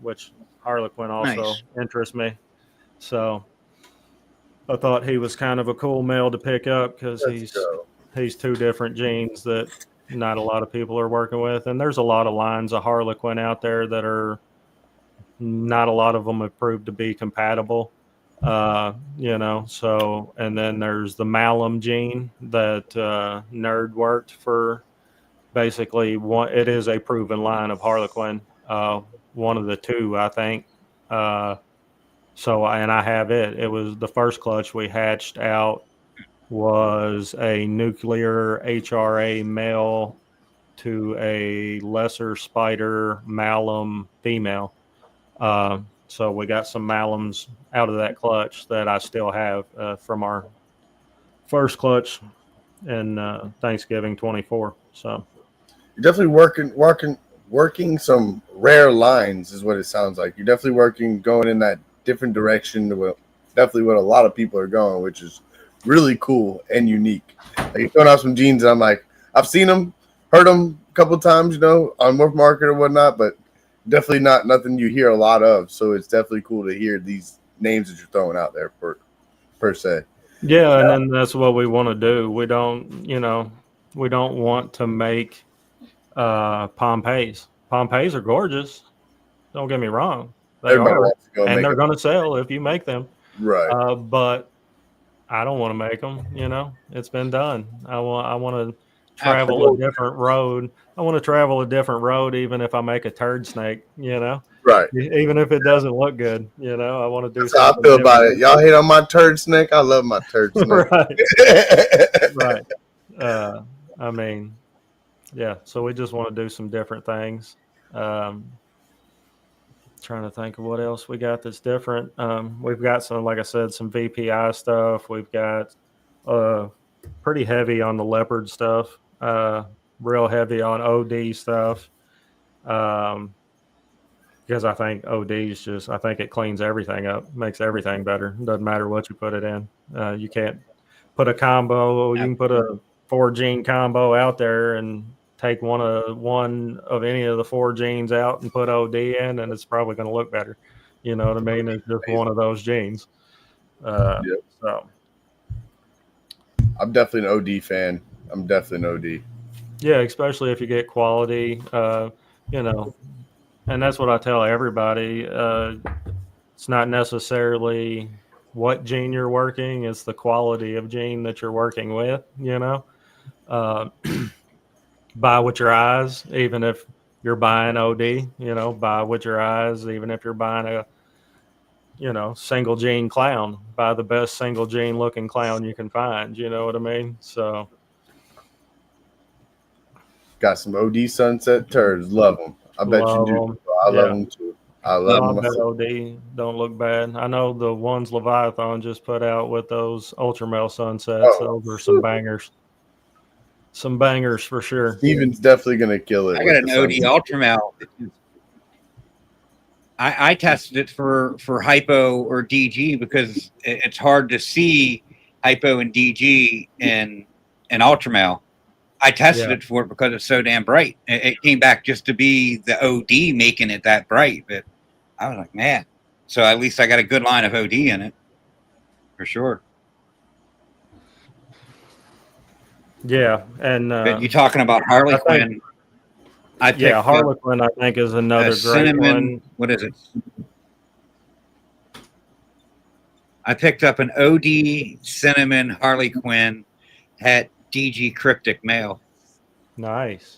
which Harlequin also interests me. So I thought he was kind of a cool male to pick up because he's two different genes that not a lot of people are working with. And there's a lot of lines of Harlequin out there that are not a lot of them have proved to be compatible, you know. So, and then there's the Malum gene that Nerd worked for. Basically, it is a proven line of Harlequin, one of the two, I think. So, and I have it. It was the first clutch we hatched out was a nuclear HRA male to a lesser spider Malum female. So we got some Malums out of that clutch that I still have from our first clutch in Thanksgiving 24. So you're definitely working some rare lines is what it sounds like. You're definitely going in that different direction to definitely what a lot of people are going, which is really cool and unique. Like, you're throwing out some genes, and I'm like, I've seen them, heard them a couple of times, you know, on Morph Market or whatnot, but definitely not nothing you hear a lot of. So it's definitely cool to hear these names that you're throwing out there per se. Yeah, and then that's what we want to do. We don't want to make Pompeiis. Pompeiis are gorgeous. Don't get me wrong. They Everybody are. wants to go And make they're it. going to sell if you make them. Right. But I don't want to make them, It's been done. I want to travel Absolutely. a different road. I want to travel a different road even if I make a turd snake, Right. Even if it doesn't look good, I want to do That's how I something feel about different. it. Y'all hate on my turd snake? I love my turd snake. Right. I mean, yeah. So we just want to do some different things. Trying to think of what else we got that's different. We've got some, like I said, some VPI stuff. We've got pretty heavy on the leopard stuff. Real heavy on OD stuff. Because I think OD is I think it cleans everything up, makes everything better. Doesn't matter what you put it in. You can't put a combo. You can put a 4-gene combo out there and take one of any of the 4 genes out and put OD in, and it's probably going to look better. You know what I mean? It's just one of those genes. Yep. So I'm definitely an OD fan. I'm definitely an OD. yeah, especially if you get quality, and that's what I tell everybody. It's not necessarily what gene you're working, it's the quality of gene that you're working with, buy with your eyes, even if you're buying OD, buy with your eyes, even if you're buying a, single gene clown, buy the best single gene looking clown you can find. You know what I mean? So got some OD sunset turds. Love them. I bet you do. I love them too. I love them. I bet OD don't look bad. I know the ones Leviathan just put out with those Ultramel sunsets. Those are some bangers. Some bangers for sure. Steven's definitely going to kill it. I got an OD Ultramel. I tested it for hypo or DG because it's hard to see hypo and DG in Ultramel. I tested it for it because it's so damn bright. It came back just to be the OD making it that bright, but I was like, man. So at least I got a good line of OD in it, for sure. Yeah, and but you talking about Harlequin? Harlequin I think is another great cinnamon one. What is it? I picked up an OD cinnamon Harlequin het DG cryptic male. Nice.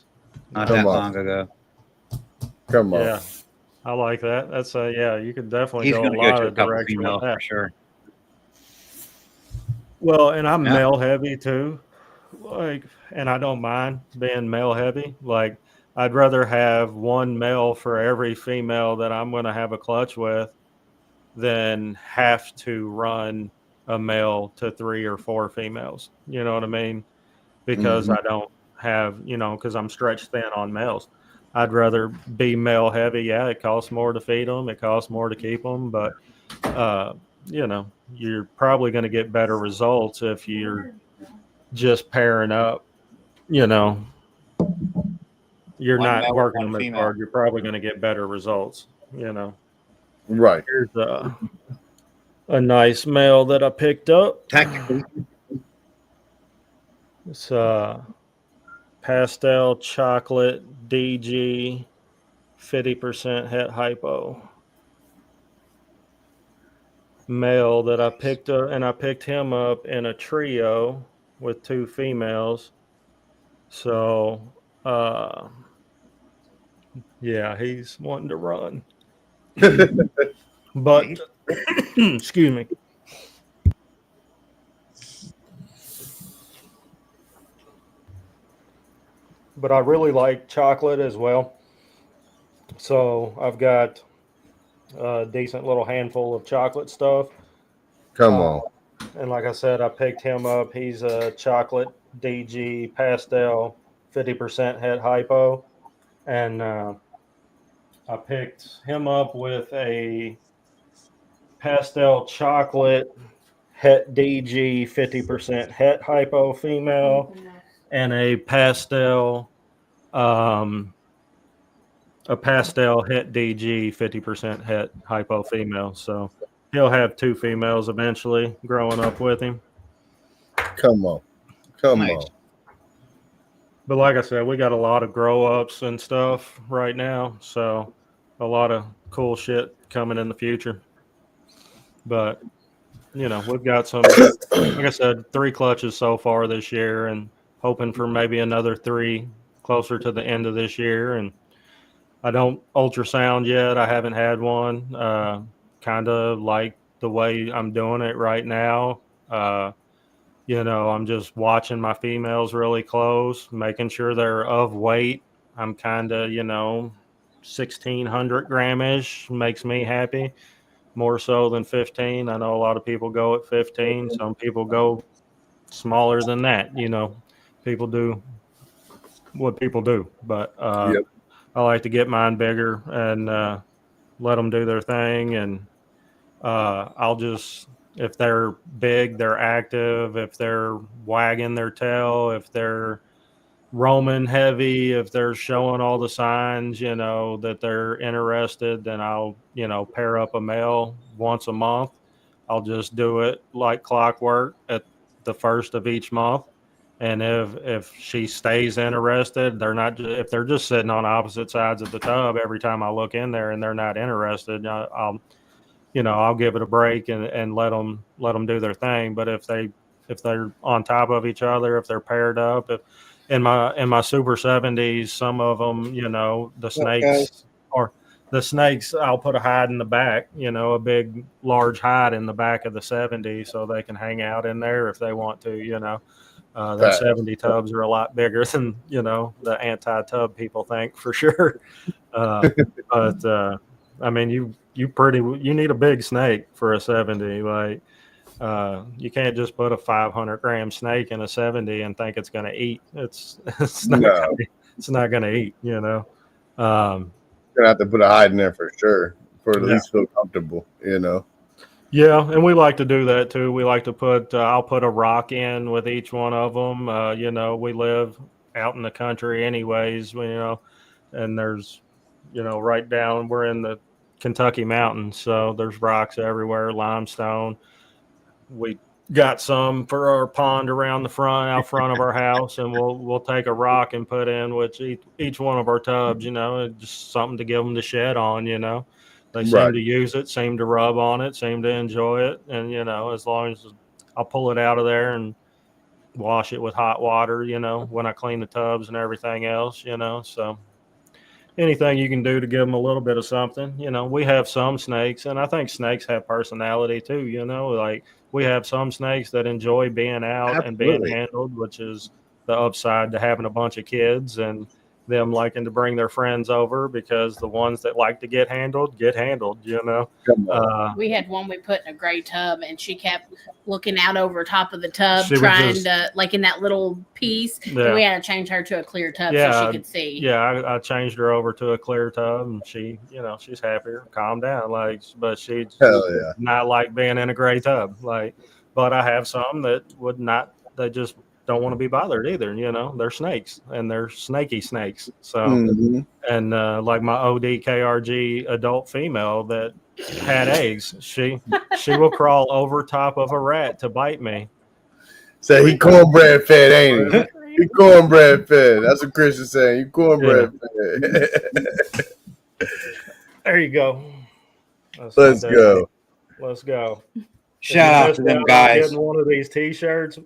Not that long ago. Come on. Yeah, I like that. That's you could definitely He's go a going to lot go to a of couple direction females with that. for sure. Well, and I'm male heavy too. And I don't mind being male heavy. Like, I'd rather have one male for every female that I'm going to have a clutch with than have to run a male to 3 or 4 females. You know what I mean? Because I don't have, because I'm stretched thin on males. I'd rather be male heavy. Yeah, it costs more to feed them. It costs more to keep them. But, you're probably going to get better results if you're just pairing up, you're not working them as hard. You're probably going to get better results, Right. Here's a nice male that I picked up. Technically. It's pastel chocolate DG 50% het hypo male that I picked up, and I picked him up in a trio with 2 females. So, he's wanting to run. But, excuse me. But I really like chocolate as well. So I've got a decent little handful of chocolate stuff. Come on. And like I said, I picked him up. He's a chocolate DG pastel 50% het hypo. And I picked him up with a pastel chocolate het DG 50% het hypo female and a pastel a pastel het DG, 50% het hypo female. So he'll have 2 females eventually growing up with him. Come on. Nice. But like I said, we got a lot of grow ups and stuff right now. So a lot of cool shit coming in the future. But, you know, we've got some, like I said, 3 clutches so far this year and hoping for maybe another 3 closer to the end of this year. And I don't ultrasound yet. I haven't had one. Kind of like the way I'm doing it right now. You know, I'm just watching my females really close, making sure they're of weight. I'm kind of, you know, 1,600 grammage makes me happy, more so than 15. I know a lot of people go at 15. Some people go smaller than that. You know, people do what people do. But Yep. I like to get mine bigger and let them do their thing. And I'll just, if they're big, they're active. If they're wagging their tail, if they're roaming heavy, if they're showing all the signs, you know, that they're interested, then I'll, you know, pair up a male once a month. I'll just do it like clockwork at the first of each month. And if she stays interested, they're not, if they're just sitting on opposite sides of the tub every time I look in there and they're not interested, I'll, you know, I'll give it a break and let them do their thing. But if they're on top of each other, if they're paired up, if in my Super 70s, some of them, you know, the snakes, I'll put a hide in the back, you know, a big, large hide in the back of the 70 so they can hang out in there if they want to, you know. The 70 tubs are a lot bigger than, you know, the anti-tub people think, for sure. But I mean, you need a big snake for a 70. Like, you can't just put a 500-gram snake in a 70 and think it's going to eat. It's not going to eat, you know. Gonna have to put a hide in there for sure, for at least feel comfortable, you know. Yeah, and we like to do that too. We like to put, I'll put a rock in with each one of them. You know, we live out in the country anyways, you know, and there's, you know, right down, we're in the Kentucky mountains, so there's rocks everywhere, limestone. We got some for our pond around out front of our house, and we'll take a rock and put in with each one of our tubs, you know, just something to give them to shed on, you know. They seem to use it, seem to rub on it, seem to enjoy it. And, you know, as long as I'll pull it out of there and wash it with hot water, you know, when I clean the tubs and everything else, you know. So anything you can do to give them a little bit of something, you know. We have some snakes, and I think snakes have personality too, you know. Like, we have some snakes that enjoy being out and being handled, which is the upside to having a bunch of kids and them liking to bring their friends over, because the ones that like to get handled, you know. We had one we put in a gray tub, and she kept looking out over top of the tub, trying to, like, in that little piece. Yeah. And we had to change her to a clear tub so she could see. Yeah, I changed her over to a clear tub, and she, you know, she's happier, calm down, like, but she not like being in a gray tub, like. But I have some that would not, they just don't want to be bothered either, you know. They're snakes, and they're snaky snakes. So and like my ODKRG adult female that had eggs, she will crawl over top of a rat to bite me. So he cornbread fed, ain't he? He cornbread fed. That's what Chris is saying. You cornbread fed. There you go. Let's go. Let's go. Shout out to them guys. Getting one of these T-shirts.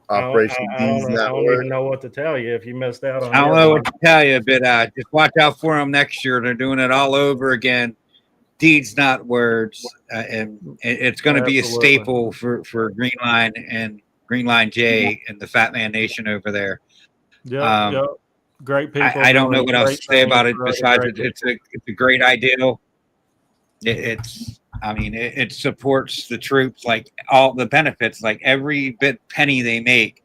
Operation D's I don't even know what to tell you if you missed out on. I don't know what to tell you, but just watch out for them next year. They're doing it all over again. Deeds, not words, and it's going to be a staple for Green Line and Green Line J and the Fat Man Nation over there. Yeah, great people. I don't know what else to say about it besides it's a great ideal. It supports the troops, like all the benefits, like every penny they make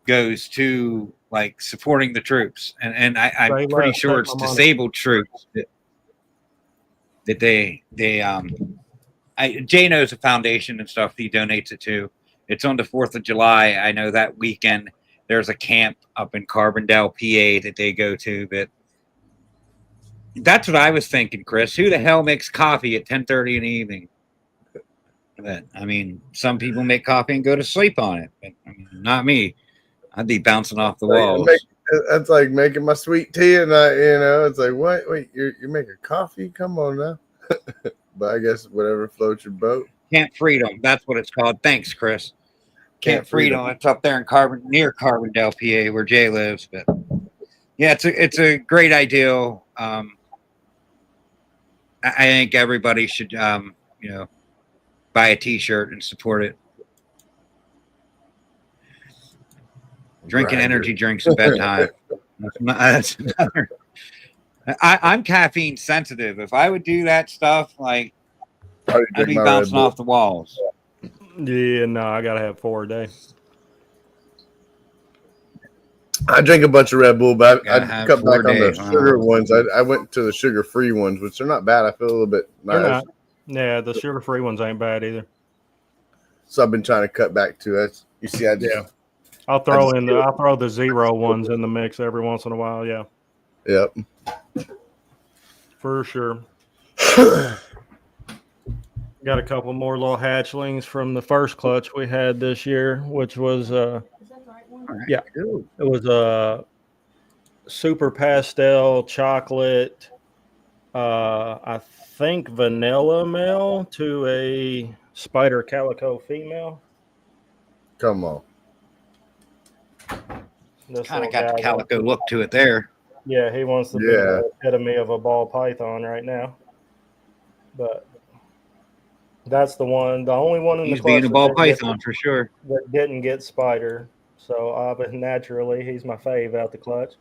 goes to like supporting the troops. And I'm pretty sure it's disabled troops that Jay knows a foundation and stuff he donates it to. It's on the 4th of July. I know that weekend there's a camp up in Carbondale, PA that they go to, but That's what I was thinking, Chris. Who the hell makes coffee at 10:30 in the evening? But I mean, some people make coffee and go to sleep on it, but I mean, not me. I'd be bouncing off the walls. That's like making my sweet tea, and it's like, what? Wait, you're making coffee? Come on now. But I guess whatever floats your boat. Camp Freedom, that's what it's called. Thanks, Chris. Camp Freedom. It's up there in near Carbondale, PA, where Jay lives. But yeah, it's a great idea. I think everybody should, buy a T-shirt and support it. Drinking energy drinks at bedtime. That's another. I'm caffeine sensitive. If I would do that stuff, like I'd be bouncing off the walls. Yeah, no, I gotta have 4 a day. I drink a bunch of Red Bull, but I cut back on the sugar ones. I went to the sugar-free ones, which are not bad. I feel a little bit nice. Yeah, the sugar-free ones ain't bad either. So I've been trying to cut back to that. You see, I'll throw the zero ones in the mix every once in a while. Yeah. Yep. For sure. Got a couple more little hatchlings from the first clutch we had this year, which was Is that the right one? yeah, it was a super pastel chocolate. I think vanilla male to a spider calico female. Come on. Kind of got the calico look to it there. Yeah, he wants to be the epitome of a ball python right now. But that's the only one in He's the clutch being a ball python for sure. that didn't get spider. So naturally, he's my fave out the clutch.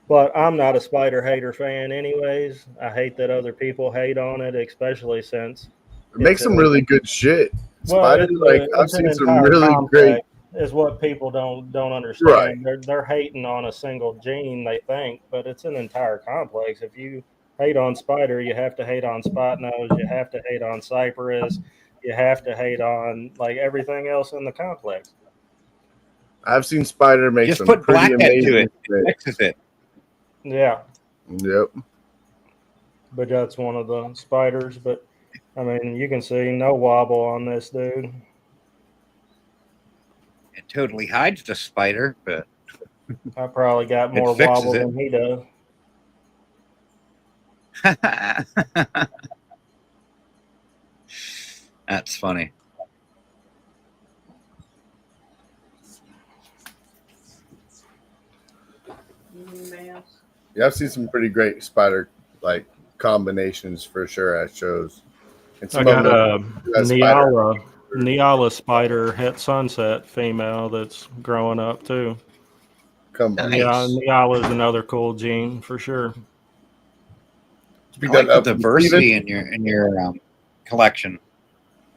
But I'm not a spider hater fan anyways. I hate that other people hate on it, especially since it makes some really good shit. Well, Spiders, I've seen some really great. Is what people don't understand. Right. They're hating on a single gene, they think, but it's an entire complex. If you hate on spider, you have to hate on spot nose, you have to hate on cypress, you have to hate on like everything else in the complex. I've seen spider make just some put pretty blackhead amazing to it. Mixes it. Yeah. Yep. But that's one of the spiders. But I mean, you can see no wobble on this dude. It totally hides the spider, but I probably got more wobble than he does. That's funny. Yeah, I've seen some pretty great spider like combinations for sure at shows. I got a Neala spider het sunset female that's growing up too. Come on. Yeah, Neala is another cool gene for sure. I like the diversity in your collection.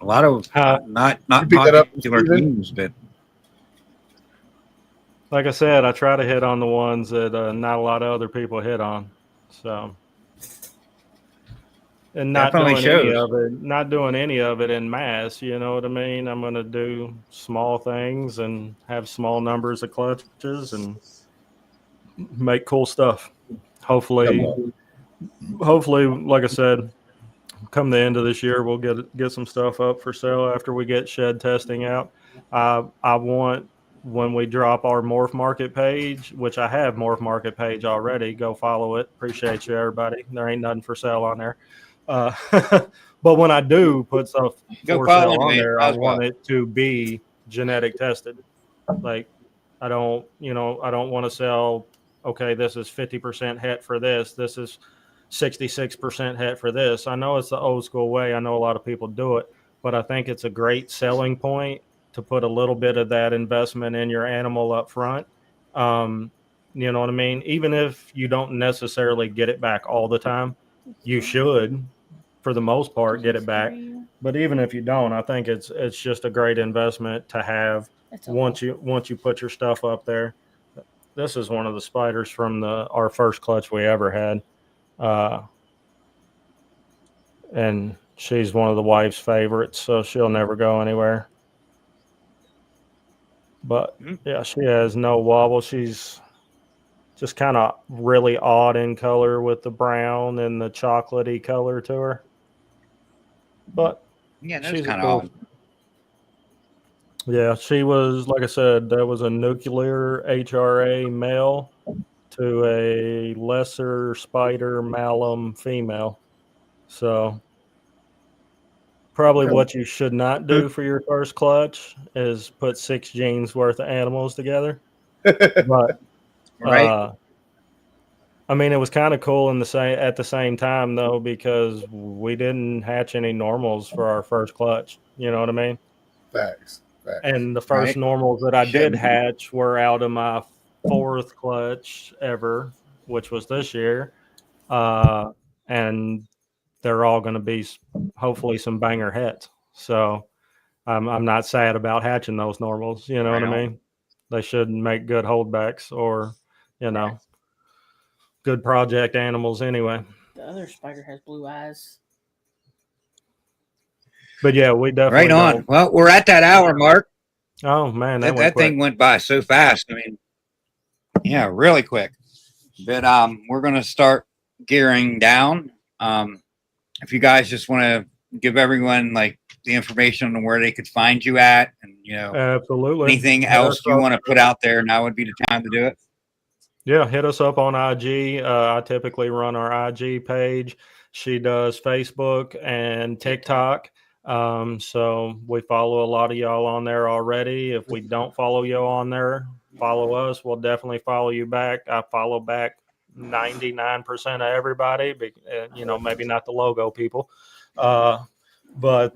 A lot of not popular genes, but like I said, I try to hit on the ones that not a lot of other people hit on. So, and not doing any of it in mass. You know what I mean? I'm going to do small things and have small numbers of clutches and make cool stuff. Hopefully, like I said, come the end of this year, we'll get some stuff up for sale after we get shed testing out. I want, when we drop our Morph Market page, which I have Morph Market page already, go follow it. Appreciate you, everybody. There ain't nothing for sale on there. But when I do put stuff for sale on there, I want it to be genetic tested. Like, I don't want to sell, okay, this is 50% het for this. This is 66% het for this. I know it's the old school way. I know a lot of people do it, but I think it's a great selling point to put a little bit of that investment in your animal up front. You know what I mean? Even if you don't necessarily get it back all the time, you should, for the most part, get it back. But even if you don't, I think it's just a great investment to have once you put your stuff up there. This is one of the spiders from our first clutch we ever had. And she's one of the wife's favorites, so she'll never go anywhere. But yeah, she has no wobble. She's just kind of really odd in color with the brown and the chocolatey color to her. But Yeah, that's she's kind cool. of odd. Yeah, she was, like I said, that was a nuclear HRA male to a lesser spider malum female. So probably what you should not do for your first clutch is put 6 genes worth of animals together. But Right. I mean, it was kind of cool at the same time though, because we didn't hatch any normals for our first clutch. You know what I mean? Facts. And the first normals that I did hatch were out of my 4th clutch ever, which was this year. And they're all going to be hopefully some banger hits. So I'm not sad about hatching those normals. You know what I mean? They should make good holdbacks or, good project animals anyway. The other spider has blue eyes. But yeah, we definitely right on. Well, we're at that hour mark. Oh man, that thing went by so fast. I mean, yeah, really quick. But we're gonna start gearing down. If you guys just want to give everyone like the information on where they could find you at, and absolutely anything else you want to put out there, now would be the time to do it. Yeah, hit us up on IG. I typically run our IG page. She does Facebook and TikTok. So we follow a lot of y'all on there already. If we don't follow you on there, follow us. We'll definitely follow you back. I follow back 99% of everybody, maybe not the logo people. But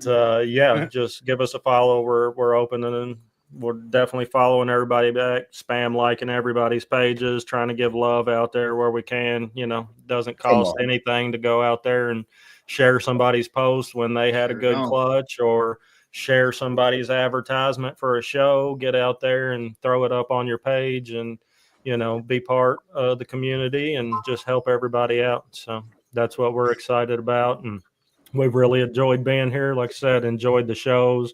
just give us a follow. We're open and we're definitely following everybody back, spam liking everybody's pages, trying to give love out there where we can. Doesn't cost anything to go out there and share somebody's post when they had a good clutch, or share somebody's advertisement for a show. Get out there and throw it up on your page and, be part of the community and just help everybody out. So that's what we're excited about. And we've really enjoyed being here. Like I said, enjoyed the shows,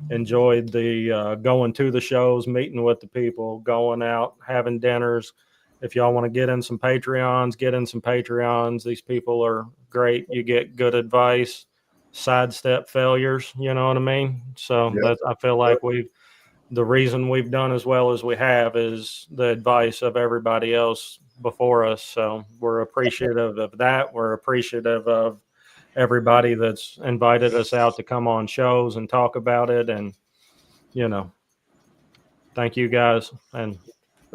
enjoyed the going to the shows, meeting with the people, going out, having dinners. If y'all want to get in some Patreons, get in some Patreons. These people are great. You get good advice, sidestep failures. You know what I mean? So I feel like the reason we've done as well as we have is the advice of everybody else before us. So we're appreciative of that. We're appreciative of everybody that's invited us out to come on shows and talk about it. And, thank you guys. And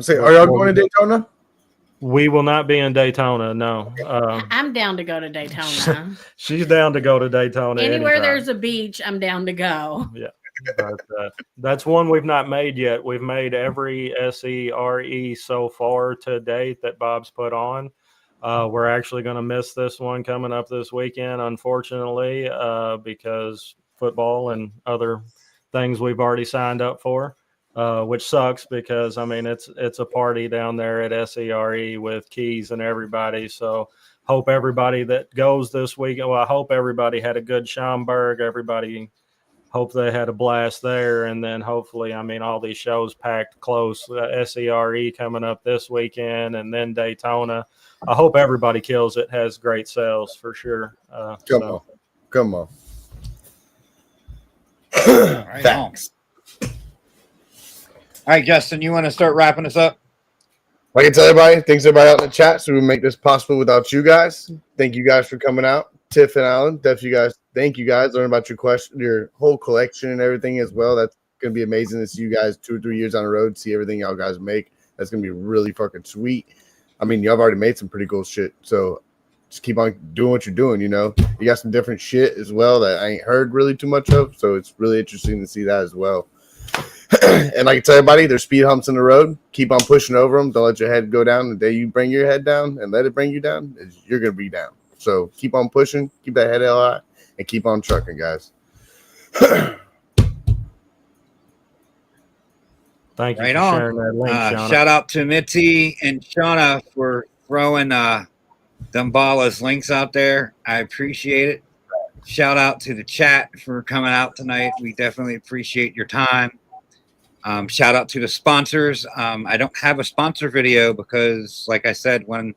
are y'all going to Daytona? We will not be in Daytona. No. I'm down to go to Daytona. She's down to go to Daytona. Anywhere there's a beach, I'm down to go. Yeah. But, that's one we've not made yet. We've made every SERE so far to date that Bob's put on. We're actually going to miss this one coming up this weekend, unfortunately, because football and other things we've already signed up for, which sucks because, I mean, it's a party down there at SERE with Keys and everybody. So hope everybody that goes this weekend, I hope everybody had a good Schaumburg. Everybody hope they had a blast there. And then hopefully, I mean, all these shows packed close. SERE coming up this weekend and then Daytona. I hope everybody kills it, has great sales for sure. Come on. Thanks. All right, Justin, you want to start wrapping us up? Like I tell everybody, thanks everybody out in the chat. So we make this possible without you guys. Thank you guys for coming out. Tiff and Alan, thank you guys. Learn about your whole collection and everything as well. That's going to be amazing to see you guys 2 or 3 years on the road, see everything y'all guys make. That's going to be really fucking sweet. I mean, y'all have already made some pretty cool shit. So just keep on doing what you're doing, You got some different shit as well that I ain't heard really too much of. So it's really interesting to see that as well. And like I tell everybody, there's speed humps in the road. Keep on pushing over them. Don't let your head go down. The day you bring your head down and let it bring you down, you're going to be down. So keep on pushing, keep that head high, and keep on trucking, guys. Thank you for sharing that link, Shauna. Shout out to Mitzi and Shauna for throwing Damballah's links out there. I appreciate it. Shout out to the chat for coming out tonight. We definitely appreciate your time. Shout out to the sponsors. I don't have a sponsor video because, like I said, when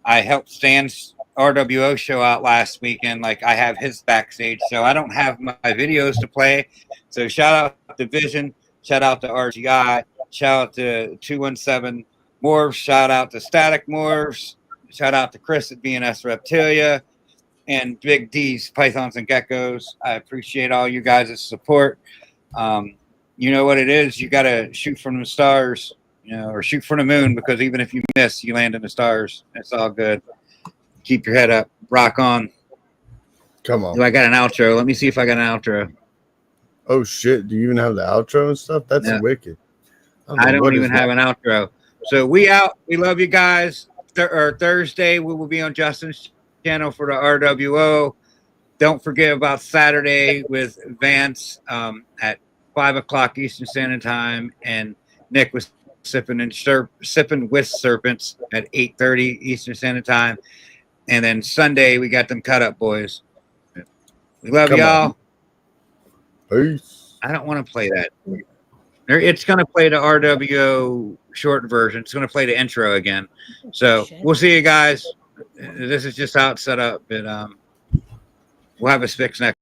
I helped Stan's RWO show out last weekend, like I have his backstage, so I don't have my videos to play. So shout out to Vision, shout out to RGI, shout out to 217 Morphs, shout out to Static Morphs, shout out to Chris at BNS Reptilia, and Big D's Pythons and Geckos. I appreciate all you guys' support. You know what it is. You got to shoot from the stars, or shoot from the moon, because even if you miss, you land in the stars. It's all good. Keep your head up. Rock on. Come on. Do I got an outro? Let me see if I got an outro. Oh, shit. Do you even have the outro and stuff? That's wicked. I don't even have an outro. So we out. We love you guys. Thursday, we will be on Justin's channel for the RWO. Don't forget about Saturday with Vance at 5 o'clock Eastern Standard Time, and Nick was sipping with serpents at 8:30 Eastern Standard Time. And then Sunday we got them cut up boys. We love y'all. Peace. I don't want to play that. It's going to play the RWO short version. It's going to play the intro again. So we'll see you guys. This is just how it's set up, but we'll have a fix next.